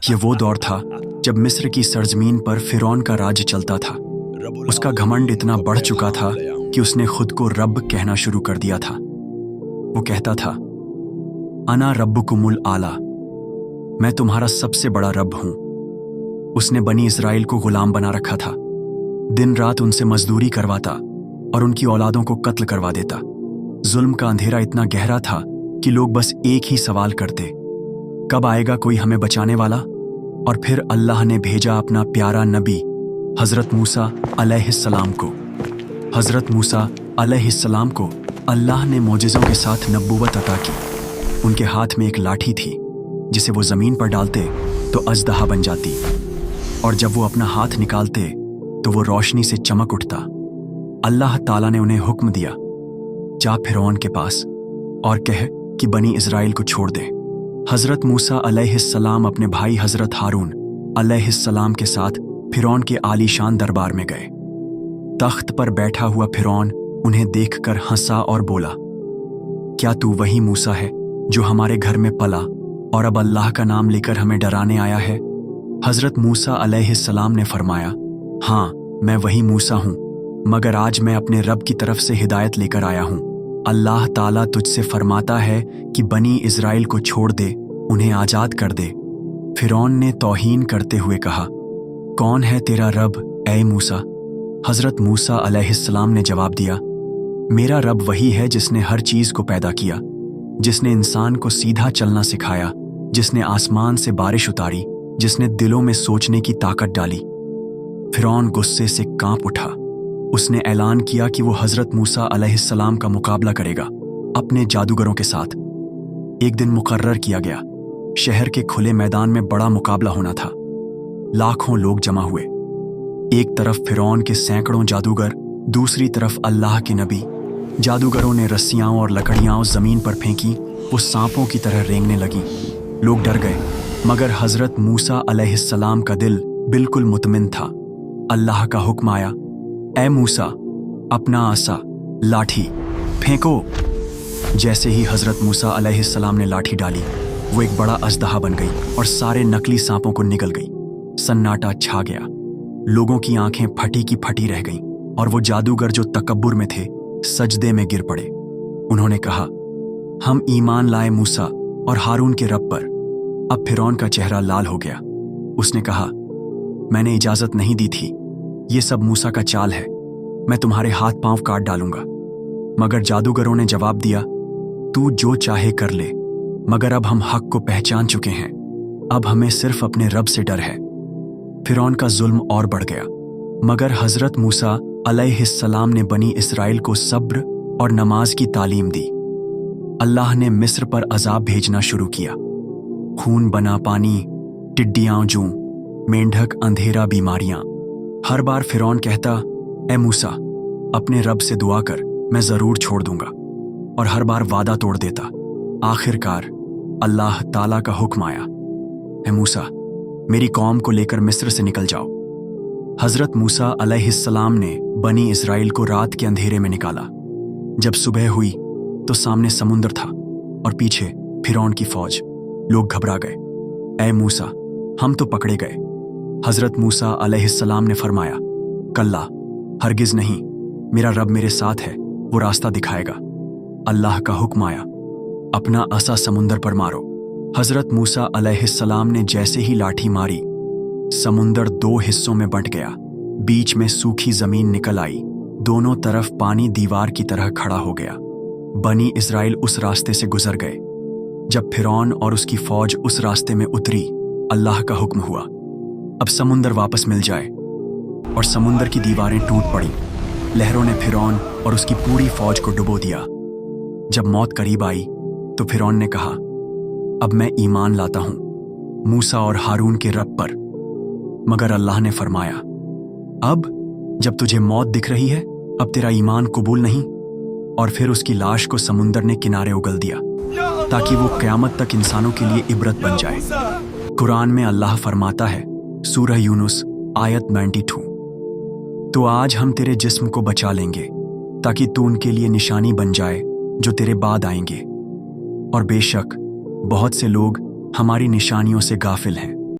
ये वो दौर था जब मिस्र की सरजमीन पर फिरौन का राज चलता था। उसका घमंड इतना बढ़ चुका था कि उसने खुद को रब कहना शुरू कर दिया था। वो कहता था, अना रब्बुकुमुल आला, मैं तुम्हारा सबसे बड़ा रब हूं। उसने बनी इस्राएल को गुलाम बना रखा था। दिन रात उनसे मजदूरी करवाता और उनकी औलादों को कत्ल करवा देता। जुल्म का अंधेरा इतना गहरा था कि लोग बस एक ही सवाल करते, कब आएगा कोई हमें बचाने वाला। और फिर अल्लाह ने भेजा अपना प्यारा नबी हज़रत मूसा अलैहिस्सलाम को। हज़रत मूसा अलैहिस्सलाम को अल्लाह ने मोजिज़ों के साथ नबूवत अता की। उनके हाथ में एक लाठी थी जिसे वो ज़मीन पर डालते तो अजदहा बन जाती, और जब वो अपना हाथ निकालते तो वो रोशनी से चमक उठता। अल्लाह ताला ने उन्हें हुक्म दिया, जा फिरौन के पास और कह कि बनी इज़राइल को छोड़ दे। हज़रत मूसा अलैहिस्सलाम अपने भाई हज़रत हारून अलैहिस्सलाम के साथ फिरौन के आलीशान दरबार में गए। तख्त पर बैठा हुआ फिरौन उन्हें देखकर हंसा और बोला, क्या तू वही मूसा है जो हमारे घर में पला और अब अल्लाह का नाम लेकर हमें डराने आया है? हज़रत मूसा अलैहिस्सलाम ने फरमाया, हाँ मैं वही मूसा हूँ, मगर आज मैं अपने रब की तरफ से हिदायत लेकर आया हूँ। अल्लाह ताला तुझसे फरमाता है कि बनी इज़राइल को छोड़ दे, उन्हें आज़ाद कर दे। फिरौन ने तौहीन करते हुए कहा, कौन है तेरा रब ऐ मूसा? हज़रत मूसा अलैहिस्सलाम ने जवाब दिया, मेरा रब वही है जिसने हर चीज़ को पैदा किया, जिसने इंसान को सीधा चलना सिखाया, जिसने आसमान से बारिश उतारी, जिसने दिलों में सोचने की ताकत डाली। फिरौन गुस्से से कांप उठा। उसने ऐलान किया कि वो हज़रत मूसा अलैहिस्सलाम का मुकाबला करेगा अपने जादूगरों के साथ। एक दिन मुकर्रर किया गया। शहर के खुले मैदान में बड़ा मुकाबला होना था। लाखों लोग जमा हुए। एक तरफ फिरौन के सैकड़ों जादूगर, दूसरी तरफ अल्लाह के नबी। जादूगरों ने रस्सियां और लकड़ियां जमीन पर फेंकी, वो सांपों की तरह रेंगने लगी। लोग डर गए, मगर हज़रत मूसा अलैहिस्सलाम का दिल बिल्कुल मुतमिन था। अल्लाह का हुक्म आया, ऐ मूसा, अपना आसा लाठी फेंको। जैसे ही हज़रत मूसा अलैहिस्सलाम ने लाठी डाली, वो एक बड़ा अजदहा बन गई और सारे नकली सांपों को निगल गई। सन्नाटा छा गया। लोगों की आंखें फटी की फटी रह गईं और वो जादूगर जो तकब्बुर में थे सजदे में गिर पड़े। उन्होंने कहा, हम ईमान लाए मूसा और हारून के रब पर। अब फिरौन का चेहरा लाल हो गया। उसने कहा, मैंने इजाजत नहीं दी थी, ये सब मूसा का चाल है, मैं तुम्हारे हाथ पांव काट डालूंगा। मगर जादूगरों ने जवाब दिया, तू जो चाहे कर ले, मगर अब हम हक को पहचान चुके हैं, अब हमें सिर्फ अपने रब से डर है। फिरौन का जुल्म और बढ़ गया, मगर हज़रत मूसा अलैहिस्सलाम ने बनी इस्राइल को सब्र और नमाज की तालीम दी। अल्लाह ने मिस्र पर अजाब भेजना शुरू किया। खून बना पानी, टिड्डियां जूं, मेंढक, अंधेरा, बीमारियां। हर बार फिरौन कहता, ए मूसा, अपने रब से दुआ कर, मैं जरूर छोड़ दूंगा, और हर बार वादा तोड़ देता। आखिरकार अल्लाह ताला का हुक्म आया, ए मूसा, मेरी कौम को लेकर मिस्र से निकल जाओ। हज़रत मूसा अलैहिस्सलाम ने बनी इस्राइल को रात के अंधेरे में निकाला। जब सुबह हुई तो सामने समुंदर था और पीछे फिरौन की फौज। लोग घबरा गए, ऐ मूसा, हम तो पकड़े गए। हज़रत मूसा अलैहिस्सलाम ने फरमाया, कल्ला, हरगिज नहीं, मेरा रब मेरे साथ है, वो रास्ता दिखाएगा। अल्लाह का हुक्म आया, अपना असा समुंदर पर मारो। हज़रत मूसा अलैहिस्सलाम ने जैसे ही लाठी मारी, समुंदर दो हिस्सों में बंट गया। बीच में सूखी जमीन निकल आई। दोनों तरफ पानी दीवार की तरह खड़ा हो गया। बनी इस्राइल उस रास्ते से गुजर गए। जब फिरौन और उसकी फौज उस रास्ते में उतरी, अल्लाह का हुक्म हुआ, अब समुंदर वापस मिल जाए, और समुंदर की दीवारें टूट पड़ी। लहरों ने फिरौन और उसकी पूरी फौज को डुबो दिया। जब मौत करीब आई तो फिरौन ने कहा, अब मैं ईमान लाता हूं मूसा और हारून के रब पर। मगर अल्लाह ने फरमाया, अब जब तुझे मौत दिख रही है, अब तेरा ईमान कबूल नहीं। और फिर उसकी लाश को समुंदर ने किनारे उगल दिया ताकि वो क़यामत तक इंसानों के लिए इबरत बन जाए। कुरान में अल्लाह फरमाता है, सूरह यूनुस आयत 92, तो आज हम तेरे जिस्म को बचा लेंगे ताकि तू उनके लिए निशानी बन जाए जो तेरे बाद आएंगे, और बेशक बहुत से लोग हमारी निशानियों से गाफिल हैं।